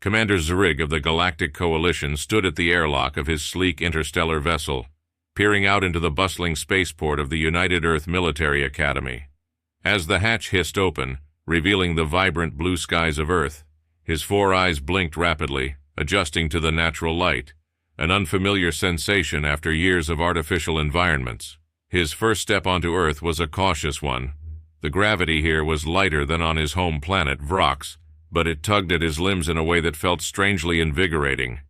Commander Zrig of the Galactic Coalition stood at the airlock of his sleek interstellar vessel, peering out into the bustling spaceport of the United Earth Military Academy. As the hatch hissed open, revealing the vibrant blue skies of Earth, his four eyes blinked rapidly, adjusting to the natural light, an unfamiliar sensation after years of artificial environments. His first step onto Earth was a cautious one. The gravity here was lighter than on his home planet, Vrox, but it tugged at his limbs in a way that felt strangely invigorating.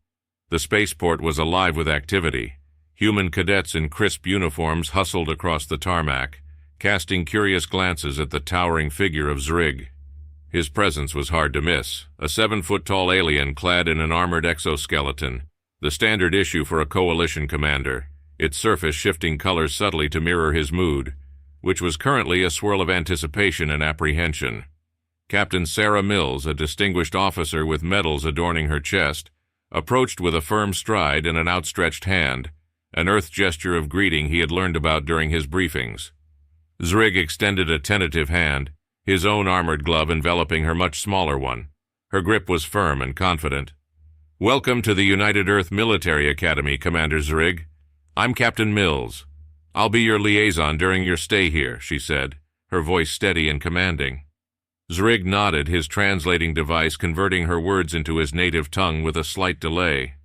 The spaceport was alive with activity. Human cadets in crisp uniforms hustled across the tarmac, casting curious glances at the towering figure of Zrig. His presence was hard to miss, a 7-foot-tall alien clad in an armored exoskeleton, the standard issue for a coalition commander, its surface shifting colors subtly to mirror his mood, which was currently a swirl of anticipation and apprehension. Captain Sarah Mills, a distinguished officer with medals adorning her chest, approached with a firm stride and an outstretched hand, an Earth gesture of greeting he had learned about during his briefings. Zrig extended a tentative hand, his own armored glove enveloping her much smaller one. Her grip was firm and confident. "Welcome to the United Earth Military Academy, Commander Zrig. I'm Captain Mills. I'll be your liaison during your stay here," she said, her voice steady and commanding. Zrig nodded, his translating device converting her words into his native tongue with a slight delay.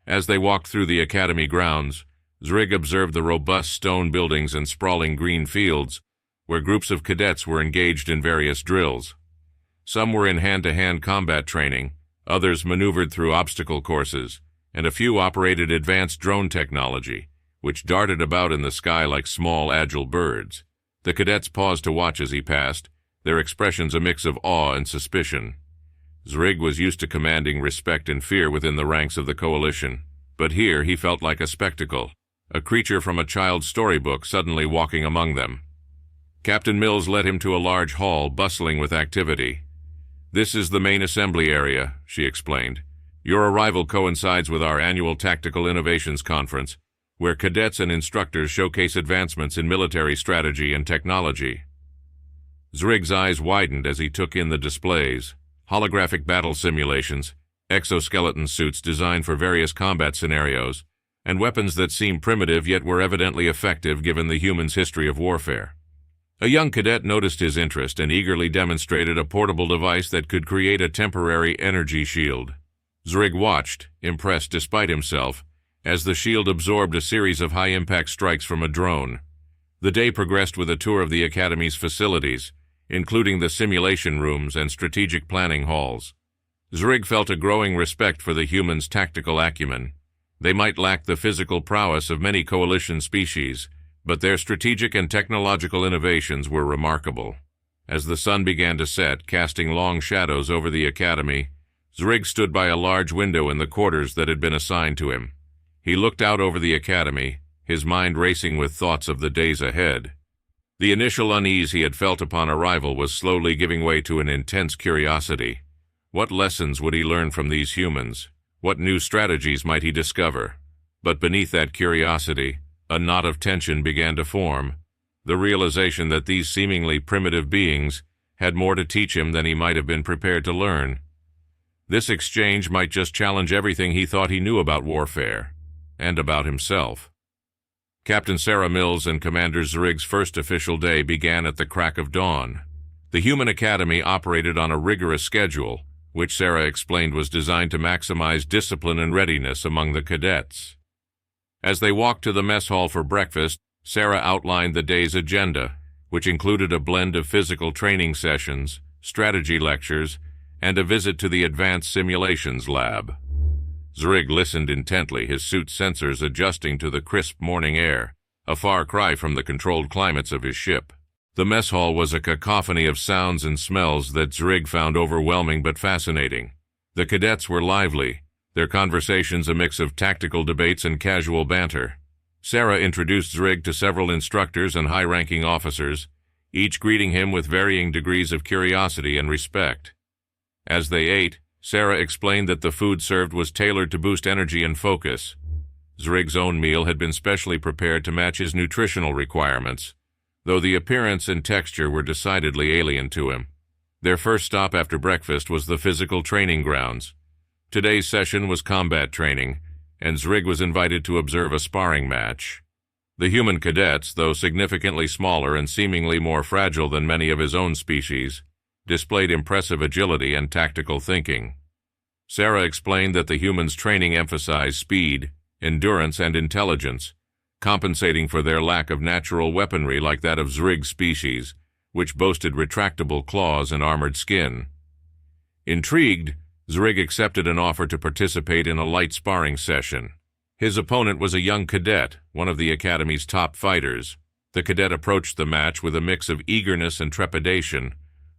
As they walked through the academy grounds, Zrig observed the robust stone buildings and sprawling green fields, where groups of cadets were engaged in various drills. Some were in hand-to-hand combat training, others maneuvered through obstacle courses, and a few operated advanced drone technology, which darted about in the sky like small, agile birds. The cadets paused to watch as he passed, their expressions a mix of awe and suspicion. Zrig was used to commanding respect and fear within the ranks of the Coalition, but here he felt like a spectacle, a creature from a child's storybook suddenly walking among them. Captain Mills led him to a large hall bustling with activity. "This is the main assembly area," she explained. "Your arrival coincides with our annual Tactical Innovations Conference, where cadets and instructors showcase advancements in military strategy and technology." Zrig's eyes widened as he took in the displays. Holographic battle simulations, exoskeleton suits designed for various combat scenarios, and weapons that seemed primitive yet were evidently effective given the human's history of warfare. A young cadet noticed his interest and eagerly demonstrated a portable device that could create a temporary energy shield. Zrig watched, impressed despite himself, as the shield absorbed a series of high-impact strikes from a drone. The day progressed with a tour of the Academy's facilities, including the simulation rooms and strategic planning halls. Zrig felt a growing respect for the humans' tactical acumen. They might lack the physical prowess of many coalition species, but their strategic and technological innovations were remarkable. As the sun began to set, casting long shadows over the Academy, Zrig stood by a large window in the quarters that had been assigned to him. He looked out over the Academy, his mind racing with thoughts of the days ahead. The initial unease he had felt upon arrival was slowly giving way to an intense curiosity. What lessons would he learn from these humans? What new strategies might he discover? But beneath that curiosity, a knot of tension began to form, the realization that these seemingly primitive beings had more to teach him than he might have been prepared to learn. This exchange might just challenge everything he thought he knew about warfare, and about himself. Captain Sarah Mills and Commander Zrig's first official day began at the crack of dawn. The Human Academy operated on a rigorous schedule, which Sarah explained was designed to maximize discipline and readiness among the cadets. As they walked to the mess hall for breakfast, Sarah outlined the day's agenda, which included a blend of physical training sessions, strategy lectures, and a visit to the Advanced Simulations Lab. Zrig listened intently, his suit's sensors adjusting to the crisp morning air, a far cry from the controlled climates of his ship. The mess hall was a cacophony of sounds and smells that Zrig found overwhelming but fascinating. The cadets were lively, their conversations a mix of tactical debates and casual banter. Sarah introduced Zrig to several instructors and high-ranking officers, each greeting him with varying degrees of curiosity and respect. As they ate, Sarah explained that the food served was tailored to boost energy and focus. Zrig's own meal had been specially prepared to match his nutritional requirements, though the appearance and texture were decidedly alien to him. Their first stop after breakfast was the physical training grounds. Today's session was combat training, and Zrig was invited to observe a sparring match. The human cadets, though significantly smaller and seemingly more fragile than many of his own species, displayed impressive agility and tactical thinking. Sarah explained that the humans' training emphasized speed, endurance, and intelligence, compensating for their lack of natural weaponry like that of Zrig's species, which boasted retractable claws and armored skin. Intrigued, Zrig accepted an offer to participate in a light sparring session. His opponent was a young cadet, one of the Academy's top fighters. The cadet approached the match with a mix of eagerness and trepidation,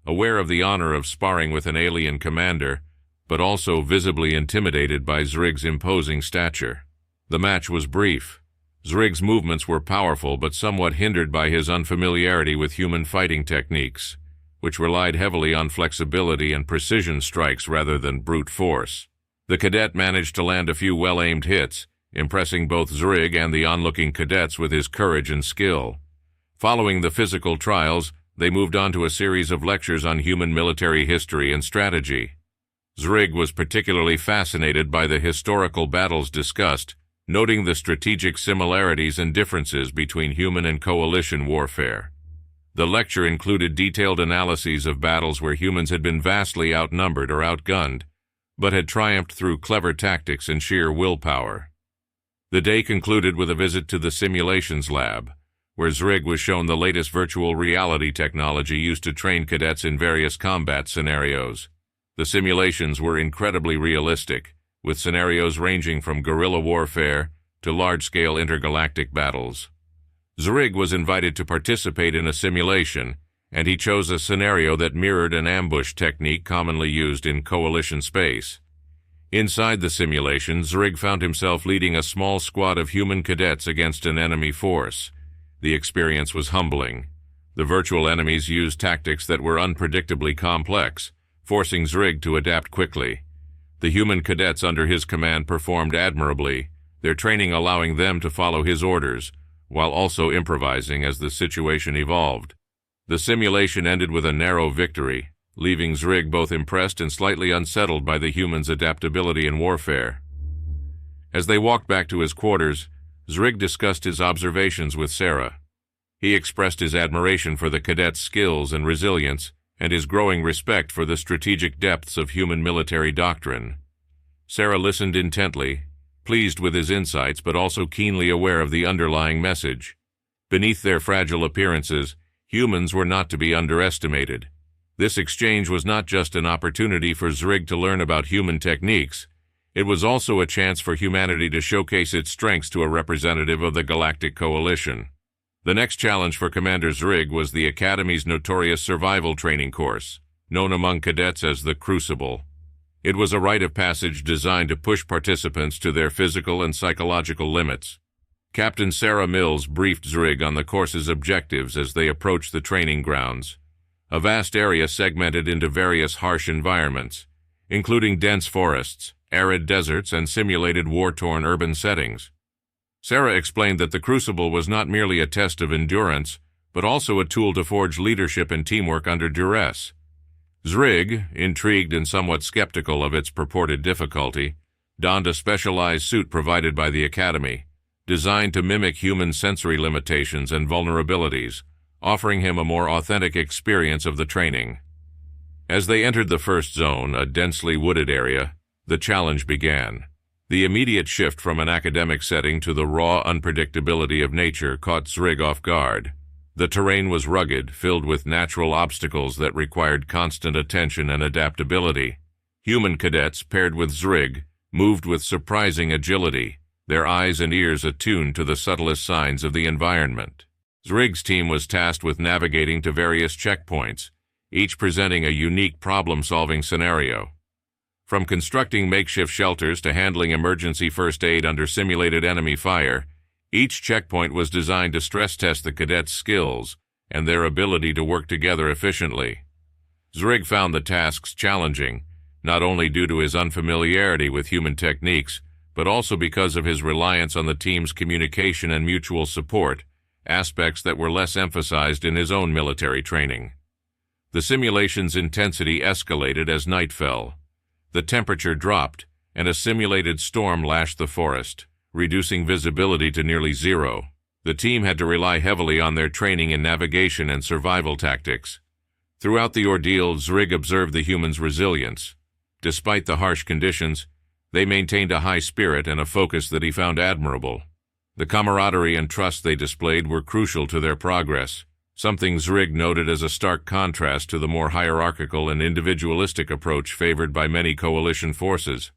aware of the honor of sparring with an alien commander, but also visibly intimidated by Zrig's imposing stature. The match was brief. Zrig's movements were powerful but somewhat hindered by his unfamiliarity with human fighting techniques, which relied heavily on flexibility and precision strikes rather than brute force. The cadet managed to land a few well-aimed hits, impressing both Zrig and the onlooking cadets with his courage and skill. Following the physical trials, they moved on to a series of lectures on human military history and strategy. Zrig was particularly fascinated by the historical battles discussed, noting the strategic similarities and differences between human and coalition warfare. The lecture included detailed analyses of battles where humans had been vastly outnumbered or outgunned, but had triumphed through clever tactics and sheer willpower. The day concluded with a visit to the simulations lab, where Zrig was shown the latest virtual reality technology used to train cadets in various combat scenarios. The simulations were incredibly realistic, with scenarios ranging from guerrilla warfare to large-scale intergalactic battles. Zrig was invited to participate in a simulation, and he chose a scenario that mirrored an ambush technique commonly used in coalition space. Inside the simulation, Zrig found himself leading a small squad of human cadets against an enemy force. The experience was humbling. The virtual enemies used tactics that were unpredictably complex, forcing Zrig to adapt quickly. The human cadets under his command performed admirably, their training allowing them to follow his orders, while also improvising as the situation evolved. The simulation ended with a narrow victory, leaving Zrig both impressed and slightly unsettled by the humans' adaptability in warfare. As they walked back to his quarters, Zrig discussed his observations with Sarah. He expressed his admiration for the cadets' skills and resilience, and his growing respect for the strategic depths of human military doctrine. Sarah listened intently, pleased with his insights but also keenly aware of the underlying message. Beneath their fragile appearances, humans were not to be underestimated. This exchange was not just an opportunity for Zrig to learn about human techniques, it was also a chance for humanity to showcase its strengths to a representative of the Galactic Coalition. The next challenge for Commander Zrig was the Academy's notorious survival training course, known among cadets as the Crucible. It was a rite of passage designed to push participants to their physical and psychological limits. Captain Sarah Mills briefed Zrig on the course's objectives as they approached the training grounds. A vast area segmented into various harsh environments, including dense forests, arid deserts, and simulated war-torn urban settings. Sarah explained that the Crucible was not merely a test of endurance, but also a tool to forge leadership and teamwork under duress. Zrig, intrigued and somewhat skeptical of its purported difficulty, donned a specialized suit provided by the Academy, designed to mimic human sensory limitations and vulnerabilities, offering him a more authentic experience of the training. As they entered the first zone, a densely wooded area, the challenge began. The immediate shift from an academic setting to the raw unpredictability of nature caught Zrig off guard. The terrain was rugged, filled with natural obstacles that required constant attention and adaptability. Human cadets, paired with Zrig, moved with surprising agility, their eyes and ears attuned to the subtlest signs of the environment. Zrig's team was tasked with navigating to various checkpoints, each presenting a unique problem-solving scenario. From constructing makeshift shelters to handling emergency first aid under simulated enemy fire, each checkpoint was designed to stress-test the cadets' skills and their ability to work together efficiently. Zrig found the tasks challenging, not only due to his unfamiliarity with human techniques, but also because of his reliance on the team's communication and mutual support, aspects that were less emphasized in his own military training. The simulation's intensity escalated as night fell. The temperature dropped, and a simulated storm lashed the forest, reducing visibility to nearly zero. The team had to rely heavily on their training in navigation and survival tactics. Throughout the ordeal, Zrig observed the humans' resilience. Despite the harsh conditions, they maintained a high spirit and a focus that he found admirable. The camaraderie and trust they displayed were crucial to their progress, something Zrig noted as a stark contrast to the more hierarchical and individualistic approach favored by many coalition forces.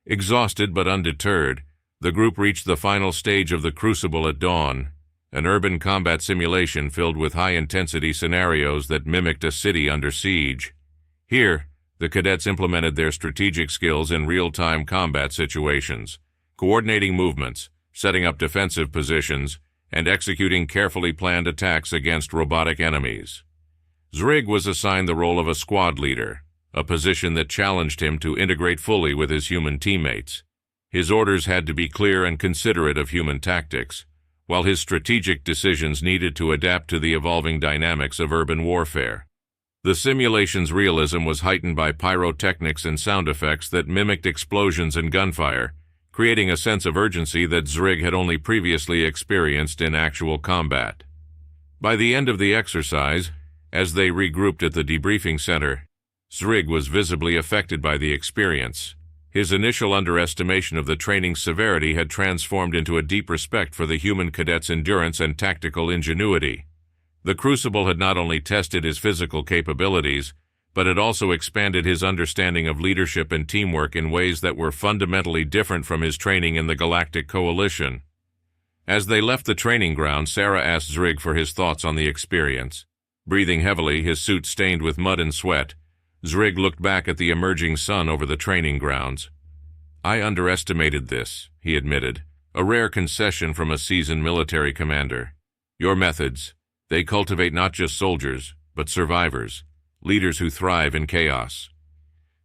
Exhausted but undeterred, the group reached the final stage of the Crucible at dawn, an urban combat simulation filled with high-intensity scenarios that mimicked a city under siege. Here, the cadets implemented their strategic skills in real-time combat situations, coordinating movements, setting up defensive positions, and executing carefully planned attacks against robotic enemies. Zrig was assigned the role of a squad leader, a position that challenged him to integrate fully with his human teammates. His orders had to be clear and considerate of human tactics, while his strategic decisions needed to adapt to the evolving dynamics of urban warfare. The simulation's realism was heightened by pyrotechnics and sound effects that mimicked explosions and gunfire, creating a sense of urgency that Zrig had only previously experienced in actual combat. By the end of the exercise, as they regrouped at the debriefing center, Zrig was visibly affected by the experience. His initial underestimation of the training's severity had transformed into a deep respect for the human cadet's endurance and tactical ingenuity. The Crucible had not only tested his physical capabilities, but it also expanded his understanding of leadership and teamwork in ways that were fundamentally different from his training in the Galactic Coalition. As they left the training ground, Sarah asked Zrig for his thoughts on the experience. Breathing heavily, his suit stained with mud and sweat, Zrig looked back at the emerging sun over the training grounds. "I underestimated this," he admitted, a rare concession from a seasoned military commander. "Your methods, they cultivate not just soldiers, but survivors, leaders who thrive in chaos."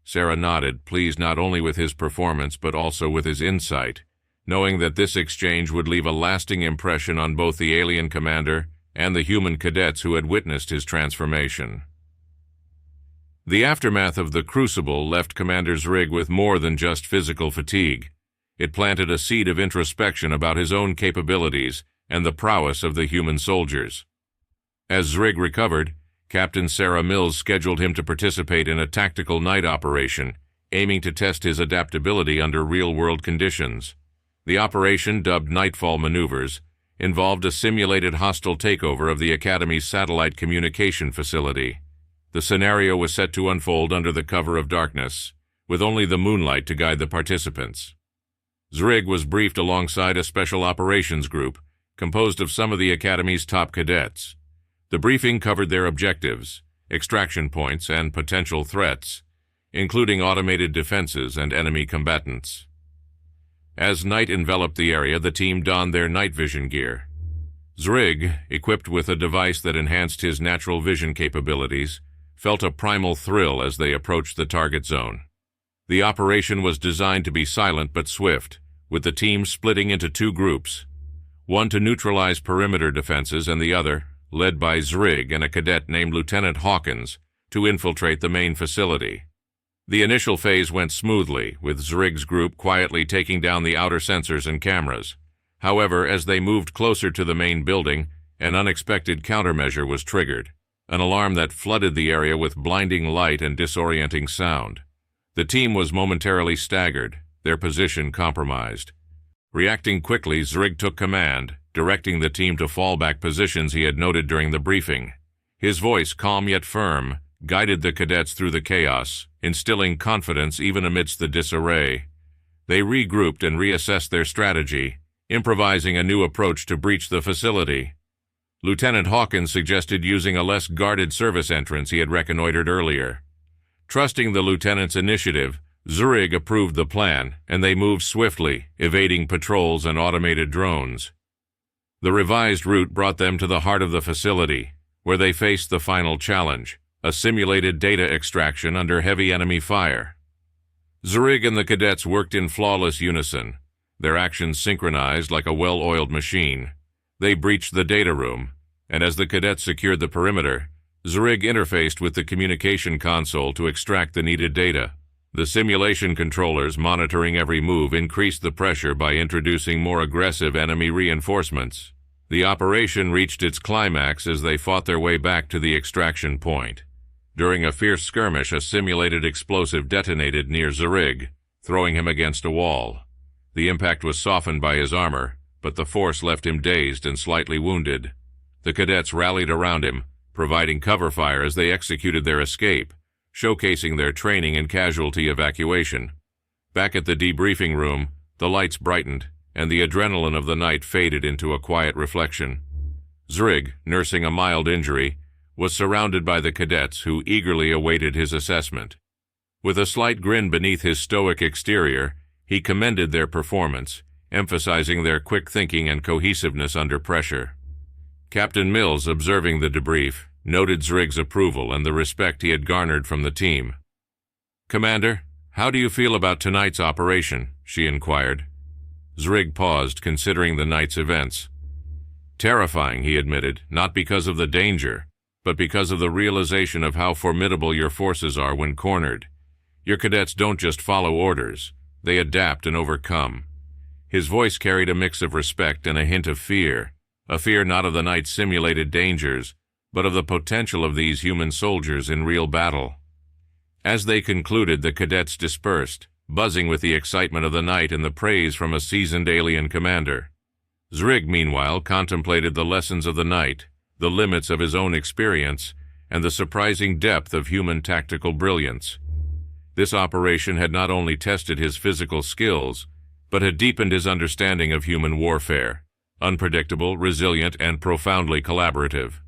Sarah nodded, pleased not only with his performance but also with his insight, knowing that this exchange would leave a lasting impression on both the alien commander and the human cadets who had witnessed his transformation. The aftermath of the Crucible left Commander Zrig with more than just physical fatigue. It planted a seed of introspection about his own capabilities and the prowess of the human soldiers. As Zrig recovered, Captain Sarah Mills scheduled him to participate in a tactical night operation, aiming to test his adaptability under real-world conditions. The operation, dubbed Nightfall Maneuvers, involved a simulated hostile takeover of the Academy's satellite communication facility. The scenario was set to unfold under the cover of darkness, with only the moonlight to guide the participants. Zrig was briefed alongside a special operations group, composed of some of the Academy's top cadets. The briefing covered their objectives, extraction points, and potential threats, including automated defenses and enemy combatants. As night enveloped the area, the team donned their night vision gear. Zrig, equipped with a device that enhanced his natural vision capabilities, felt a primal thrill as they approached the target zone. The operation was designed to be silent but swift, with the team splitting into two groups, one to neutralize perimeter defenses and the other, led by Zrig and a cadet named Lieutenant Hawkins, to infiltrate the main facility. The initial phase went smoothly, with Zrig's group quietly taking down the outer sensors and cameras. However, as they moved closer to the main building, an unexpected countermeasure was triggered, an alarm that flooded the area with blinding light and disorienting sound. The team was momentarily staggered, their position compromised. Reacting quickly, Zrig took command, directing the team to fallback positions he had noted during the briefing. His voice, calm yet firm, guided the cadets through the chaos, instilling confidence even amidst the disarray. They regrouped and reassessed their strategy, improvising a new approach to breach the facility. Lieutenant Hawkins suggested using a less guarded service entrance he had reconnoitered earlier. Trusting the lieutenant's initiative, Zrig approved the plan, and they moved swiftly, evading patrols and automated drones. The revised route brought them to the heart of the facility, where they faced the final challenge, a simulated data extraction under heavy enemy fire. Zrig and the cadets worked in flawless unison, their actions synchronized like a well-oiled machine. They breached the data room, and as the cadets secured the perimeter, Zrig interfaced with the communication console to extract the needed data. The simulation controllers monitoring every move increased the pressure by introducing more aggressive enemy reinforcements. The operation reached its climax as they fought their way back to the extraction point. During a fierce skirmish, a simulated explosive detonated near Zrig, throwing him against a wall. The impact was softened by his armor, but the force left him dazed and slightly wounded. The cadets rallied around him, providing cover fire as they executed their escape, showcasing their training in casualty evacuation. Back at the debriefing room, the lights brightened, and the adrenaline of the night faded into a quiet reflection. Zrig, nursing a mild injury, was surrounded by the cadets who eagerly awaited his assessment. With a slight grin beneath his stoic exterior, he commended their performance, emphasizing their quick thinking and cohesiveness under pressure. Captain Mills, observing the debrief, noted Zrig's approval and the respect he had garnered from the team. "Commander, how do you feel about tonight's operation?" she inquired. Zrig paused, considering the night's events. "Terrifying," he admitted, "not because of the danger, but because of the realization of how formidable your forces are when cornered. Your cadets don't just follow orders, they adapt and overcome." His voice carried a mix of respect and a hint of fear, a fear not of the night's simulated dangers, but of the potential of these human soldiers in real battle. As they concluded, the cadets dispersed, buzzing with the excitement of the night and the praise from a seasoned alien commander. Zrig, meanwhile, contemplated the lessons of the night, the limits of his own experience, and the surprising depth of human tactical brilliance. This operation had not only tested his physical skills, but had deepened his understanding of human warfare, unpredictable, resilient, and profoundly collaborative.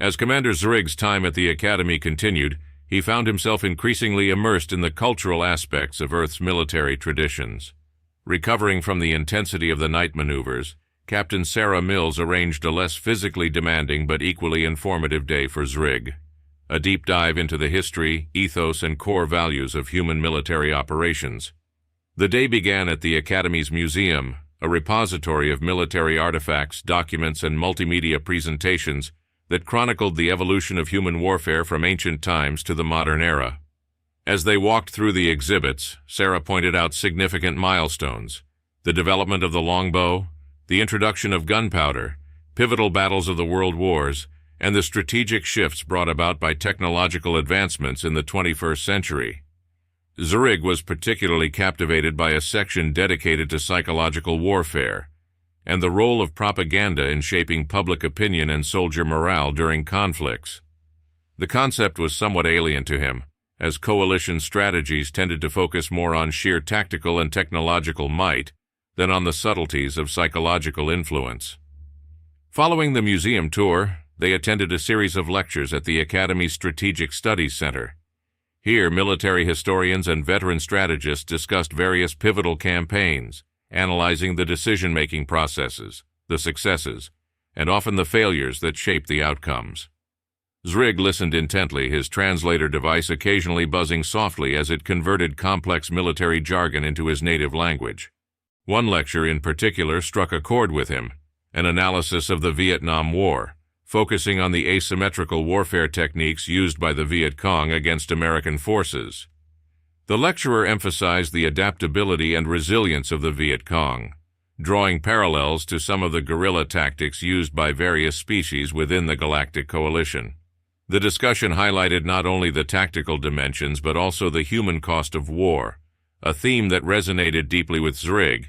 As Commander Zrig's time at the Academy continued, he found himself increasingly immersed in the cultural aspects of Earth's military traditions. Recovering from the intensity of the night maneuvers, Captain Sarah Mills arranged a less physically demanding but equally informative day for Zrig. A deep dive into the history, ethos, and core values of human military operations. The day began at the Academy's museum, a repository of military artifacts, documents, and multimedia presentations that chronicled the evolution of human warfare from ancient times to the modern era. As they walked through the exhibits, Sarah pointed out significant milestones: the development of the longbow, the introduction of gunpowder, pivotal battles of the World Wars, and the strategic shifts brought about by technological advancements in the 21st century. Zrig was particularly captivated by a section dedicated to psychological warfare and the role of propaganda in shaping public opinion and soldier morale during conflicts. The concept was somewhat alien to him, as coalition strategies tended to focus more on sheer tactical and technological might than on the subtleties of psychological influence. Following the museum tour, they attended a series of lectures at the Academy's Strategic Studies Center. Here, military historians and veteran strategists discussed various pivotal campaigns, analyzing the decision-making processes, the successes, and often the failures that shaped the outcomes. Zrig listened intently, his translator device occasionally buzzing softly as it converted complex military jargon into his native language. One lecture in particular struck a chord with him, an analysis of the Vietnam War, focusing on the asymmetrical warfare techniques used by the Viet Cong against American forces. The lecturer emphasized the adaptability and resilience of the Viet Cong, drawing parallels to some of the guerrilla tactics used by various species within the Galactic Coalition. The discussion highlighted not only the tactical dimensions but also the human cost of war, a theme that resonated deeply with Zrig,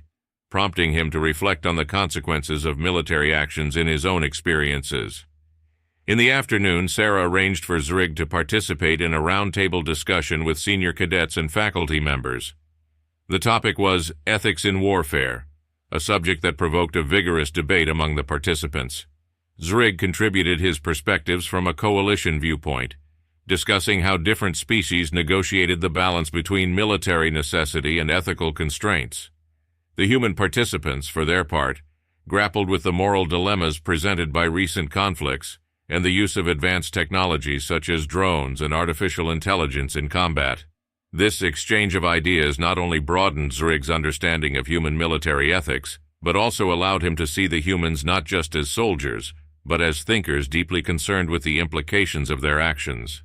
prompting him to reflect on the consequences of military actions in his own experiences. In the afternoon, Sarah arranged for Zrig to participate in a roundtable discussion with senior cadets and faculty members. The topic was ethics in warfare, a subject that provoked a vigorous debate among the participants. Zrig contributed his perspectives from a coalition viewpoint, discussing how different species negotiated the balance between military necessity and ethical constraints. The human participants, for their part, grappled with the moral dilemmas presented by recent conflicts and the use of advanced technologies such as drones and artificial intelligence in combat. This exchange of ideas not only broadened Zrig's understanding of human military ethics, but also allowed him to see the humans not just as soldiers, but as thinkers deeply concerned with the implications of their actions.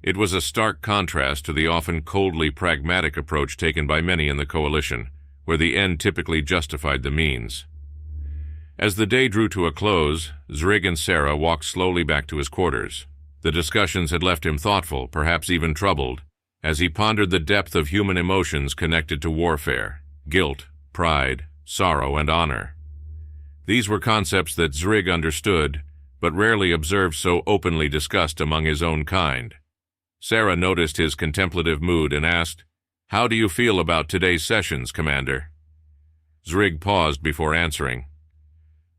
It was a stark contrast to the often coldly pragmatic approach taken by many in the coalition, where the end typically justified the means. As the day drew to a close, Zrig and Sarah walked slowly back to his quarters. The discussions had left him thoughtful, perhaps even troubled, as he pondered the depth of human emotions connected to warfare: guilt, pride, sorrow, and honor. These were concepts that Zrig understood, but rarely observed so openly discussed among his own kind. Sarah noticed his contemplative mood and asked, "How do you feel about today's sessions, Commander?" Zrig paused before answering.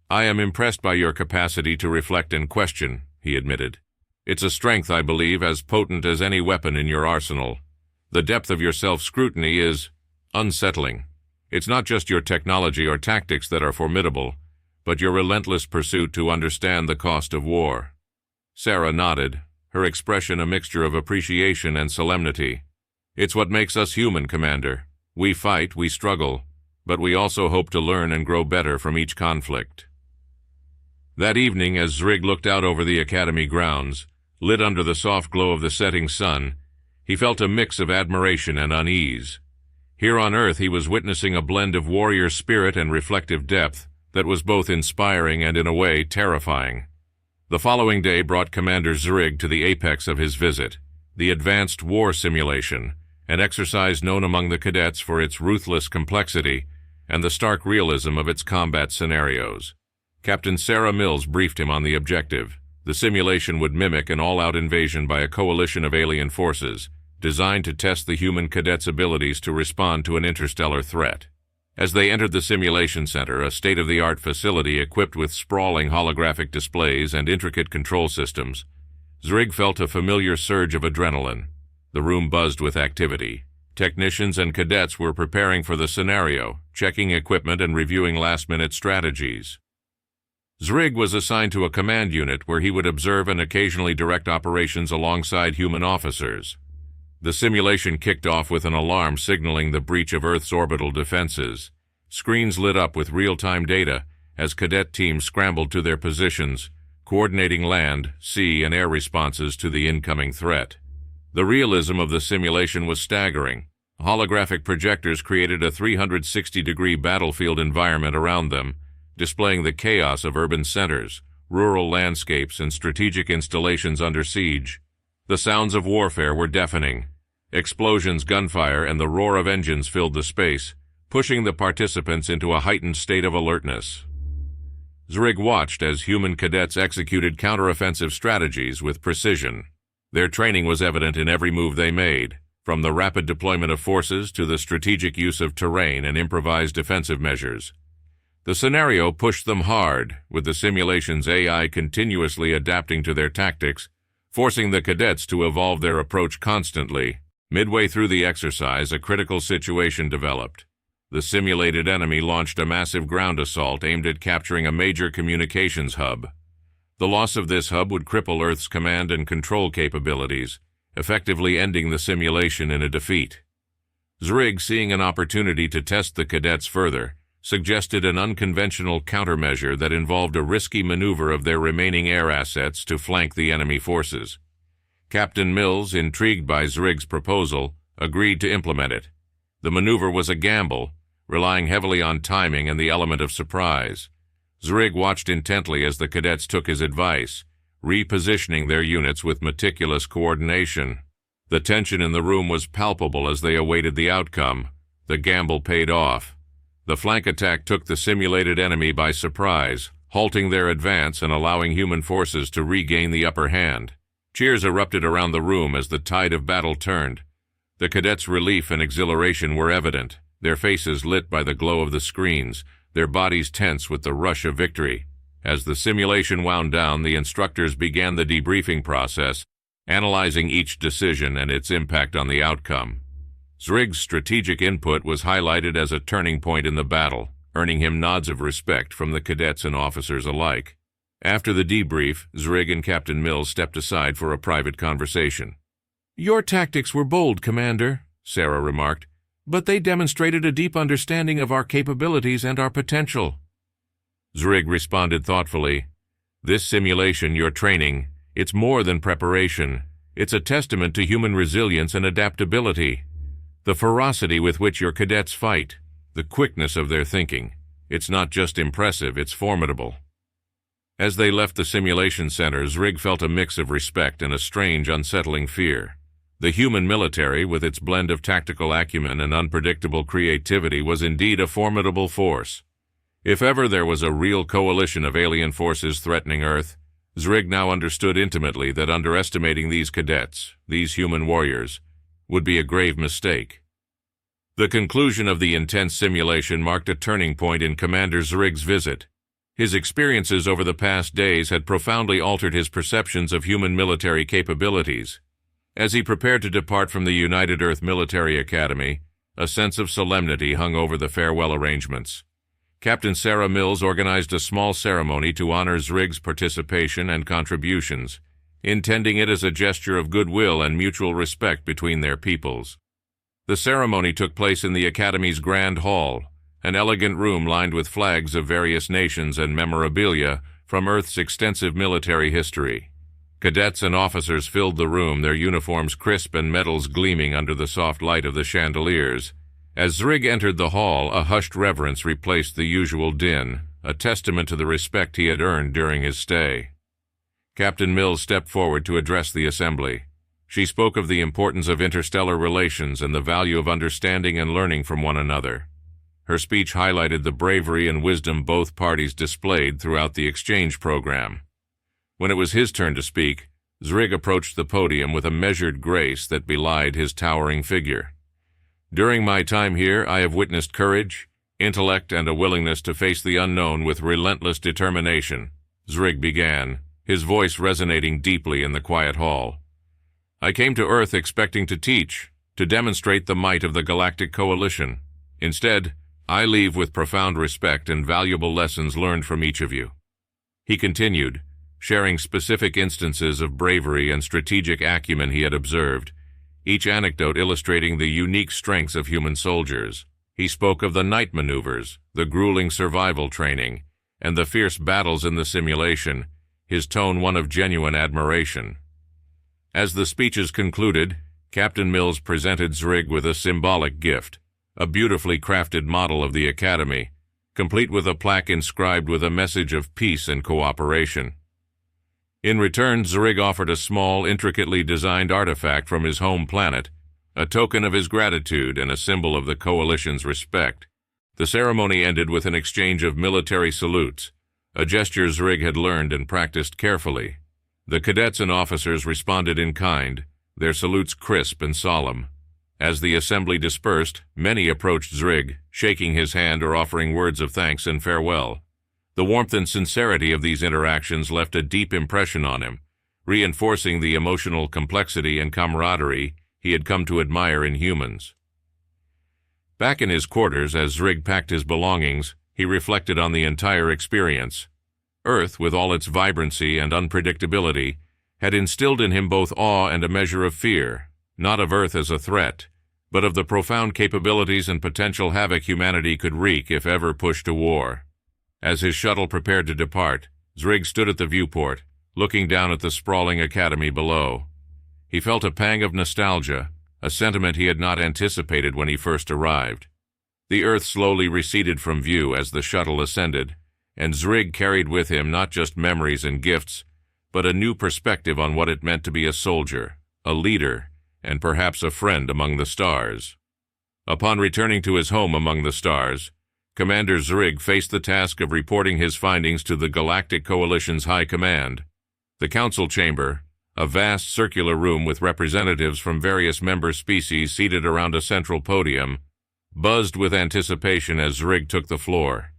"I am impressed by your capacity to reflect and question," he admitted. "It's a strength, I believe, as potent as any weapon in your arsenal. The depth of your self-scrutiny is unsettling. It's not just your technology or tactics that are formidable, but your relentless pursuit to understand the cost of war." Sarah nodded, her expression a mixture of appreciation and solemnity. "It's what makes us human, Commander. We fight, we struggle, but we also hope to learn and grow better from each conflict." That evening, as Zrig looked out over the Academy grounds, lit under the soft glow of the setting sun, he felt a mix of admiration and unease. Here on Earth he was witnessing a blend of warrior spirit and reflective depth that was both inspiring and, in a way, terrifying. The following day brought Commander Zrig to the apex of his visit, the Advanced War Simulation, an exercise known among the cadets for its ruthless complexity and the stark realism of its combat scenarios. Captain Sarah Mills briefed him on the objective. The simulation would mimic an all-out invasion by a coalition of alien forces, designed to test the human cadets' abilities to respond to an interstellar threat. As they entered the simulation center, a state-of-the-art facility equipped with sprawling holographic displays and intricate control systems, Zrig felt a familiar surge of adrenaline. The room buzzed with activity. Technicians and cadets were preparing for the scenario, checking equipment and reviewing last-minute strategies. Zrig was assigned to a command unit where he would observe and occasionally direct operations alongside human officers. The simulation kicked off with an alarm signaling the breach of Earth's orbital defenses. Screens lit up with real-time data as cadet teams scrambled to their positions, coordinating land, sea, and air responses to the incoming threat. The realism of the simulation was staggering. Holographic projectors created a 360-degree battlefield environment around them, displaying the chaos of urban centers, rural landscapes, and strategic installations under siege. The sounds of warfare were deafening. Explosions, gunfire, and the roar of engines filled the space, pushing the participants into a heightened state of alertness. Zrig watched as human cadets executed counteroffensive strategies with precision. Their training was evident in every move they made, from the rapid deployment of forces to the strategic use of terrain and improvised defensive measures. The scenario pushed them hard, with the simulation's AI continuously adapting to their tactics, forcing the cadets to evolve their approach constantly. Midway through the exercise, a critical situation developed. The simulated enemy launched a massive ground assault aimed at capturing a major communications hub. The loss of this hub would cripple Earth's command and control capabilities, effectively ending the simulation in a defeat. Zrig, seeing an opportunity to test the cadets further, suggested an unconventional countermeasure that involved a risky maneuver of their remaining air assets to flank the enemy forces. Captain Mills, intrigued by Zrig's proposal, agreed to implement it. The maneuver was a gamble, relying heavily on timing and the element of surprise. Zrig watched intently as the cadets took his advice, repositioning their units with meticulous coordination. The tension in the room was palpable as they awaited the outcome. The gamble paid off. The flank attack took the simulated enemy by surprise, halting their advance and allowing human forces to regain the upper hand. Cheers erupted around the room as the tide of battle turned. The cadets' relief and exhilaration were evident, their faces lit by the glow of the screens, their bodies tense with the rush of victory. As the simulation wound down, the instructors began the debriefing process, analyzing each decision and its impact on the outcome. Zrig's strategic input was highlighted as a turning point in the battle, earning him nods of respect from the cadets and officers alike. After the debrief, Zrig and Captain Mills stepped aside for a private conversation. "Your tactics were bold, Commander," Sarah remarked, "but they demonstrated a deep understanding of our capabilities and our potential." Zrig responded thoughtfully, "This simulation, your training, it's more than preparation. It's a testament to human resilience and adaptability. The ferocity with which your cadets fight, the quickness of their thinking. It's not just impressive, it's formidable. As they left the simulation center, Zrig felt a mix of respect and a strange, unsettling fear. The human military, with its blend of tactical acumen and unpredictable creativity, was indeed a formidable force. If ever there was a real coalition of alien forces threatening Earth, Zrig now understood intimately that underestimating these cadets, these human warriors, would be a grave mistake. The conclusion of the intense simulation marked a turning point in Commander Zrig's visit. His experiences over the past days had profoundly altered his perceptions of human military capabilities. As he prepared to depart from the United Earth Military Academy, a sense of solemnity hung over the farewell arrangements. Captain Sarah Mills organized a small ceremony to honor Zrig's participation and contributions, intending it as a gesture of goodwill and mutual respect between their peoples. The ceremony took place in the Academy's Grand Hall, an elegant room lined with flags of various nations and memorabilia from Earth's extensive military history. Cadets and officers filled the room, their uniforms crisp and medals gleaming under the soft light of the chandeliers. As Zrig entered the hall, a hushed reverence replaced the usual din, a testament to the respect he had earned during his stay. Captain Mills stepped forward to address the assembly. She spoke of the importance of interstellar relations and the value of understanding and learning from one another. Her speech highlighted the bravery and wisdom both parties displayed throughout the exchange program. When it was his turn to speak, Zrig approached the podium with a measured grace that belied his towering figure. During my time here, I have witnessed courage, intellect, and a willingness to face the unknown with relentless determination, Zrig began, his voice resonating deeply in the quiet hall. I came to Earth expecting to teach, to demonstrate the might of the Galactic Coalition. Instead, I leave with profound respect and valuable lessons learned from each of you. He continued, sharing specific instances of bravery and strategic acumen he had observed, each anecdote illustrating the unique strengths of human soldiers. He spoke of the night maneuvers, the grueling survival training, and the fierce battles in the simulation, his tone one of genuine admiration. As the speeches concluded, Captain Mills presented Zrig with a symbolic gift, a beautifully crafted model of the Academy, complete with a plaque inscribed with a message of peace and cooperation. In return, Zrig offered a small, intricately designed artifact from his home planet, a token of his gratitude and a symbol of the Coalition's respect. The ceremony ended with an exchange of military salutes, a gesture Zrig had learned and practiced carefully. The cadets and officers responded in kind, their salutes crisp and solemn. As the assembly dispersed, many approached Zrig, shaking his hand or offering words of thanks and farewell. The warmth and sincerity of these interactions left a deep impression on him, reinforcing the emotional complexity and camaraderie he had come to admire in humans. Back in his quarters, as Zrig packed his belongings, he reflected on the entire experience. Earth, with all its vibrancy and unpredictability, had instilled in him both awe and a measure of fear, not of Earth as a threat, but of the profound capabilities and potential havoc humanity could wreak if ever pushed to war. As his shuttle prepared to depart, Zrig stood at the viewport, looking down at the sprawling academy below. He felt a pang of nostalgia, a sentiment he had not anticipated when he first arrived. The Earth slowly receded from view as the shuttle ascended, and Zrig carried with him not just memories and gifts, but a new perspective on what it meant to be a soldier, a leader, and perhaps a friend among the stars. Upon returning to his home among the stars, Commander Zrig faced the task of reporting his findings to the Galactic Coalition's High Command. The Council Chamber, a vast circular room with representatives from various member species seated around a central podium, buzzed with anticipation as Zrig took the floor.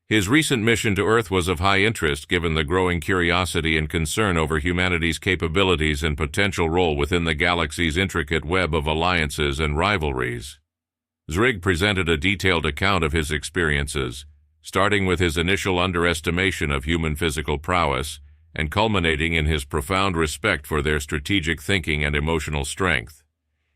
His recent mission to Earth was of high interest given the growing curiosity and concern over humanity's capabilities and potential role within the galaxy's intricate web of alliances and rivalries. Zrig presented a detailed account of his experiences, starting with his initial underestimation of human physical prowess and culminating in his profound respect for their strategic thinking and emotional strength.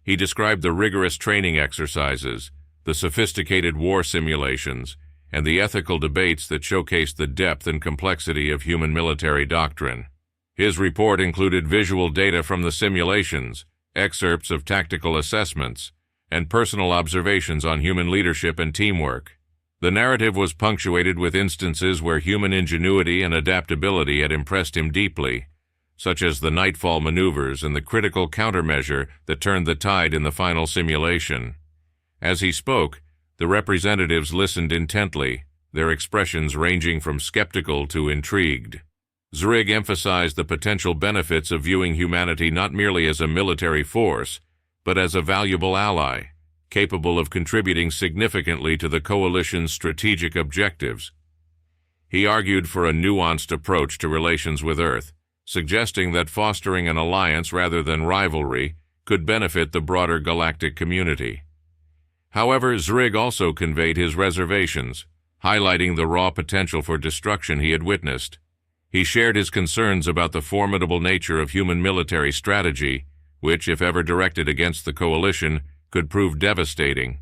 He described the rigorous training exercises, the sophisticated war simulations, and the ethical debates that showcased the depth and complexity of human military doctrine. His report included visual data from the simulations, excerpts of tactical assessments, and personal observations on human leadership and teamwork. The narrative was punctuated with instances where human ingenuity and adaptability had impressed him deeply, such as the Nightfall maneuvers and the critical countermeasure that turned the tide in the final simulation. As he spoke, the representatives listened intently, their expressions ranging from skeptical to intrigued. Zrig emphasized the potential benefits of viewing humanity not merely as a military force, but as a valuable ally, capable of contributing significantly to the coalition's strategic objectives. He argued for a nuanced approach to relations with Earth, suggesting that fostering an alliance rather than rivalry could benefit the broader galactic community. However, Zrig also conveyed his reservations, highlighting the raw potential for destruction he had witnessed. He shared his concerns about the formidable nature of human military strategy, which, if ever directed against the coalition, could prove devastating.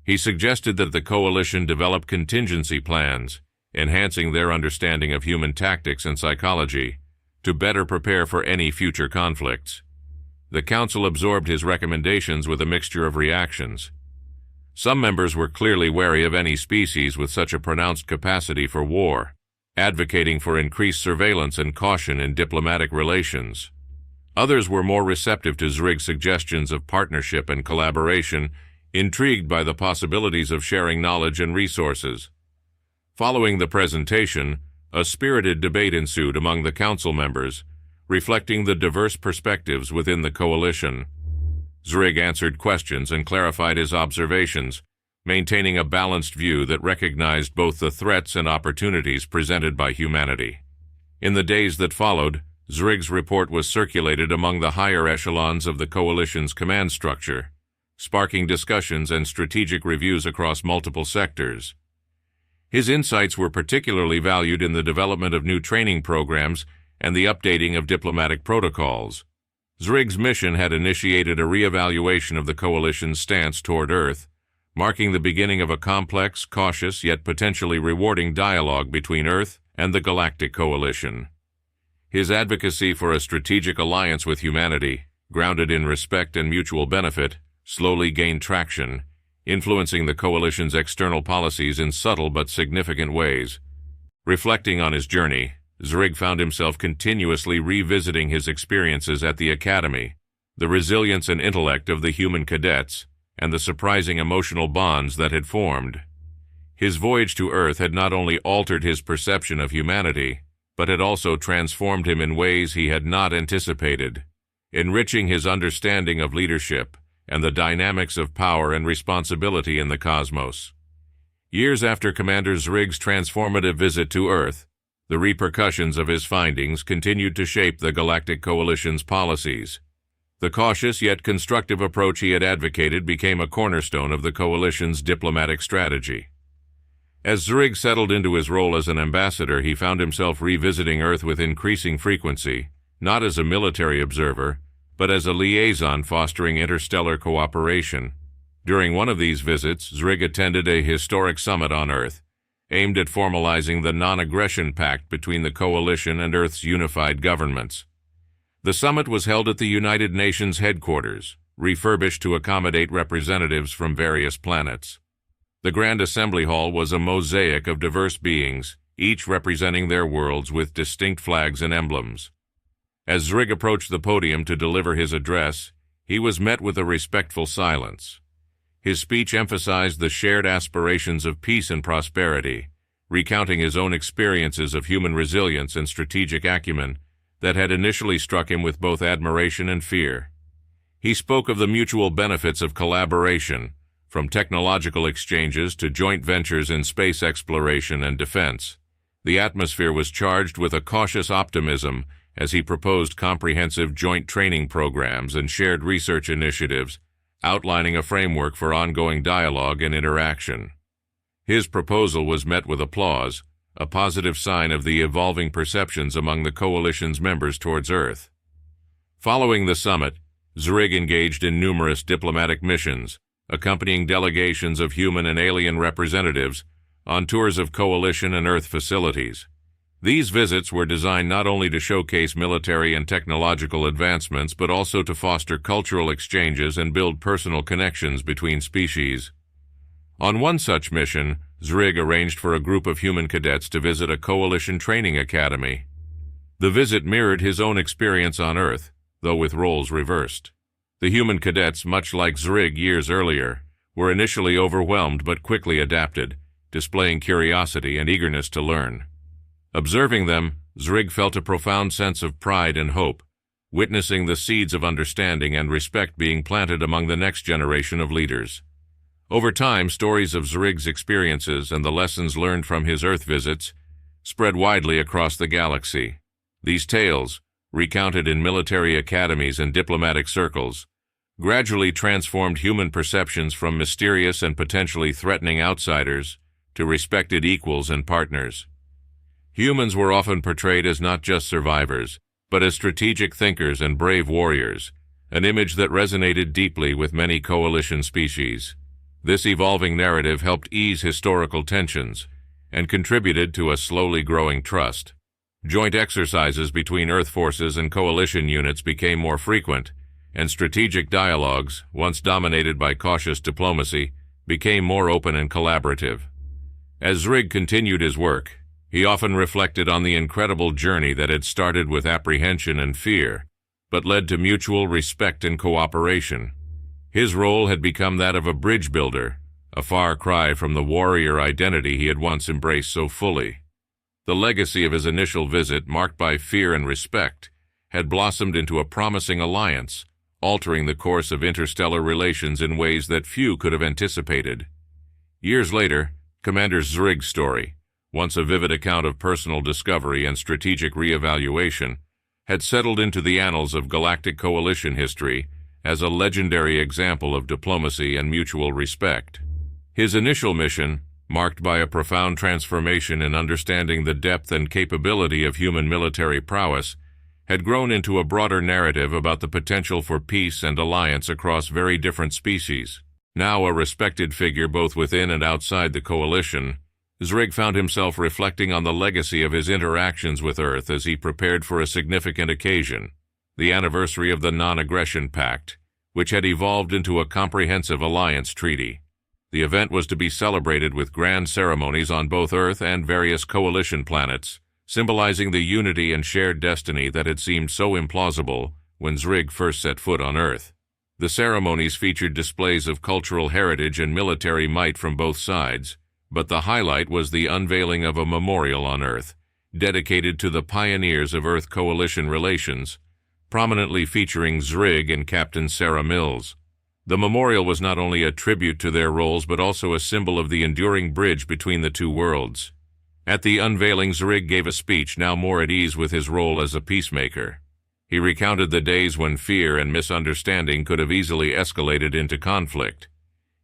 He suggested that the coalition develop contingency plans, enhancing their understanding of human tactics and psychology, to better prepare for any future conflicts. The Council absorbed his recommendations with a mixture of reactions. Some members were clearly wary of any species with such a pronounced capacity for war, advocating for increased surveillance and caution in diplomatic relations. Others were more receptive to Zrig's suggestions of partnership and collaboration, intrigued by the possibilities of sharing knowledge and resources. Following the presentation, a spirited debate ensued among the council members, reflecting the diverse perspectives within the coalition. Zrig answered questions and clarified his observations, maintaining a balanced view that recognized both the threats and opportunities presented by humanity. In the days that followed, Zrig's report was circulated among the higher echelons of the coalition's command structure, sparking discussions and strategic reviews across multiple sectors. His insights were particularly valued in the development of new training programs and the updating of diplomatic protocols. Zrig's mission had initiated a reevaluation of the coalition's stance toward Earth, marking the beginning of a complex, cautious, yet potentially rewarding dialogue between Earth and the Galactic Coalition. His advocacy for a strategic alliance with humanity, grounded in respect and mutual benefit, slowly gained traction, influencing the coalition's external policies in subtle but significant ways. Reflecting on his journey, Zrig found himself continuously revisiting his experiences at the Academy, the resilience and intellect of the human cadets, and the surprising emotional bonds that had formed. His voyage to Earth had not only altered his perception of humanity, but had also transformed him in ways he had not anticipated, enriching his understanding of leadership and the dynamics of power and responsibility in the cosmos. Years after Commander Zrig's transformative visit to Earth, the repercussions of his findings continued to shape the Galactic Coalition's policies. The cautious yet constructive approach he had advocated became a cornerstone of the coalition's diplomatic strategy. As Zrig settled into his role as an ambassador, he found himself revisiting Earth with increasing frequency, not as a military observer, but as a liaison fostering interstellar cooperation. During one of these visits, Zrig attended a historic summit on Earth, aimed at formalizing the non-aggression pact between the coalition and Earth's unified governments. The summit was held at the United Nations headquarters, refurbished to accommodate representatives from various planets. The Grand Assembly Hall was a mosaic of diverse beings, each representing their worlds with distinct flags and emblems. As Zrig approached the podium to deliver his address, he was met with a respectful silence. His speech emphasized the shared aspirations of peace and prosperity, recounting his own experiences of human resilience and strategic acumen that had initially struck him with both admiration and fear. He spoke of the mutual benefits of collaboration, from technological exchanges to joint ventures in space exploration and defense. The atmosphere was charged with a cautious optimism as he proposed comprehensive joint training programs and shared research initiatives, outlining a framework for ongoing dialogue and interaction. His proposal was met with applause, a positive sign of the evolving perceptions among the coalition's members towards Earth. Following the summit, Zrig engaged in numerous diplomatic missions, accompanying delegations of human and alien representatives on tours of coalition and Earth facilities. These visits were designed not only to showcase military and technological advancements, but also to foster cultural exchanges and build personal connections between species. On one such mission, Zrig arranged for a group of human cadets to visit a coalition training academy. The visit mirrored his own experience on Earth, though with roles reversed. The human cadets, much like Zrig years earlier, were initially overwhelmed but quickly adapted, displaying curiosity and eagerness to learn. Observing them, Zrig felt a profound sense of pride and hope, witnessing the seeds of understanding and respect being planted among the next generation of leaders. Over time, stories of Zrig's experiences and the lessons learned from his Earth visits spread widely across the galaxy. These tales, recounted in military academies and diplomatic circles, gradually transformed human perceptions from mysterious and potentially threatening outsiders to respected equals and partners. Humans were often portrayed as not just survivors, but as strategic thinkers and brave warriors, an image that resonated deeply with many coalition species. This evolving narrative helped ease historical tensions and contributed to a slowly growing trust. Joint exercises between Earth forces and coalition units became more frequent, and strategic dialogues, once dominated by cautious diplomacy, became more open and collaborative. As Zrig continued his work, he often reflected on the incredible journey that had started with apprehension and fear, but led to mutual respect and cooperation. His role had become that of a bridge builder, a far cry from the warrior identity he had once embraced so fully. The legacy of his initial visit, marked by fear and respect, had blossomed into a promising alliance, altering the course of interstellar relations in ways that few could have anticipated. Years later, Commander Zrig's story, once a vivid account of personal discovery and strategic reevaluation, had settled into the annals of Galactic Coalition history as a legendary example of diplomacy and mutual respect. His initial mission, marked by a profound transformation in understanding the depth and capability of human military prowess, had grown into a broader narrative about the potential for peace and alliance across very different species. Now a respected figure both within and outside the coalition, Zrig found himself reflecting on the legacy of his interactions with Earth as he prepared for a significant occasion, the anniversary of the Non-Aggression Pact, which had evolved into a comprehensive alliance treaty. The event was to be celebrated with grand ceremonies on both Earth and various coalition planets, symbolizing the unity and shared destiny that had seemed so implausible when Zrig first set foot on Earth. The ceremonies featured displays of cultural heritage and military might from both sides, but the highlight was the unveiling of a memorial on Earth, dedicated to the pioneers of Earth coalition relations, prominently featuring Zrig and Captain Sarah Mills. The memorial was not only a tribute to their roles but also a symbol of the enduring bridge between the two worlds. At the unveiling, Zrig gave a speech, now more at ease with his role as a peacemaker. He recounted the days when fear and misunderstanding could have easily escalated into conflict.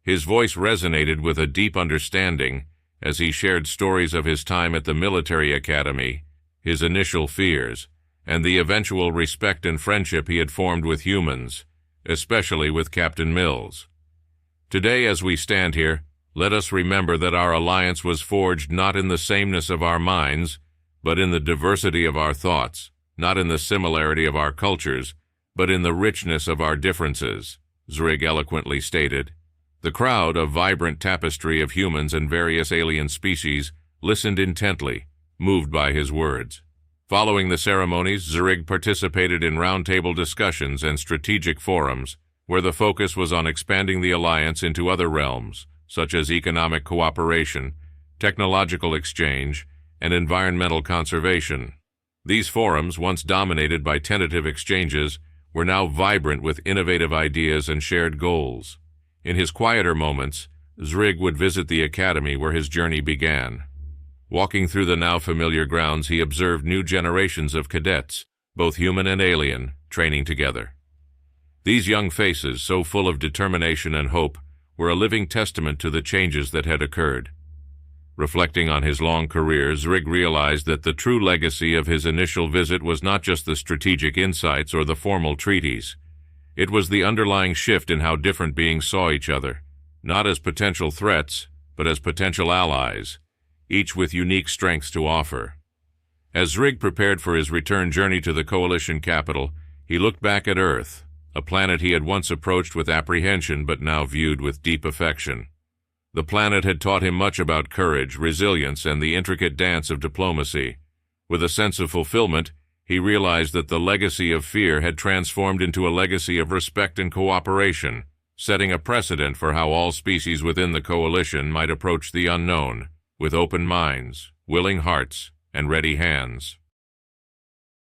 His voice resonated with a deep understanding as he shared stories of his time at the military academy, his initial fears, and the eventual respect and friendship he had formed with humans, especially with Captain Mills. Today, as we stand here, let us remember that our alliance was forged not in the sameness of our minds, but in the diversity of our thoughts, not in the similarity of our cultures, but in the richness of our differences, Zrig eloquently stated. The crowd, a vibrant tapestry of humans and various alien species, listened intently, moved by his words. Following the ceremonies, Zrig participated in roundtable discussions and strategic forums, where the focus was on expanding the alliance into other realms, such as economic cooperation, technological exchange, and environmental conservation. These forums, once dominated by tentative exchanges, were now vibrant with innovative ideas and shared goals. In his quieter moments, Zrig would visit the academy where his journey began. Walking through the now familiar grounds, he observed new generations of cadets, both human and alien, training together. These young faces, so full of determination and hope, were a living testament to the changes that had occurred. Reflecting on his long career, Zrig realized that the true legacy of his initial visit was not just the strategic insights or the formal treaties. It was the underlying shift in how different beings saw each other, not as potential threats, but as potential allies, each with unique strengths to offer. As Rig prepared for his return journey to the Coalition capital, he looked back at Earth, a planet he had once approached with apprehension but now viewed with deep affection. The planet had taught him much about courage, resilience, and the intricate dance of diplomacy. With a sense of fulfillment, he realized that the legacy of fear had transformed into a legacy of respect and cooperation, setting a precedent for how all species within the Coalition might approach the unknown, with open minds, willing hearts, and ready hands.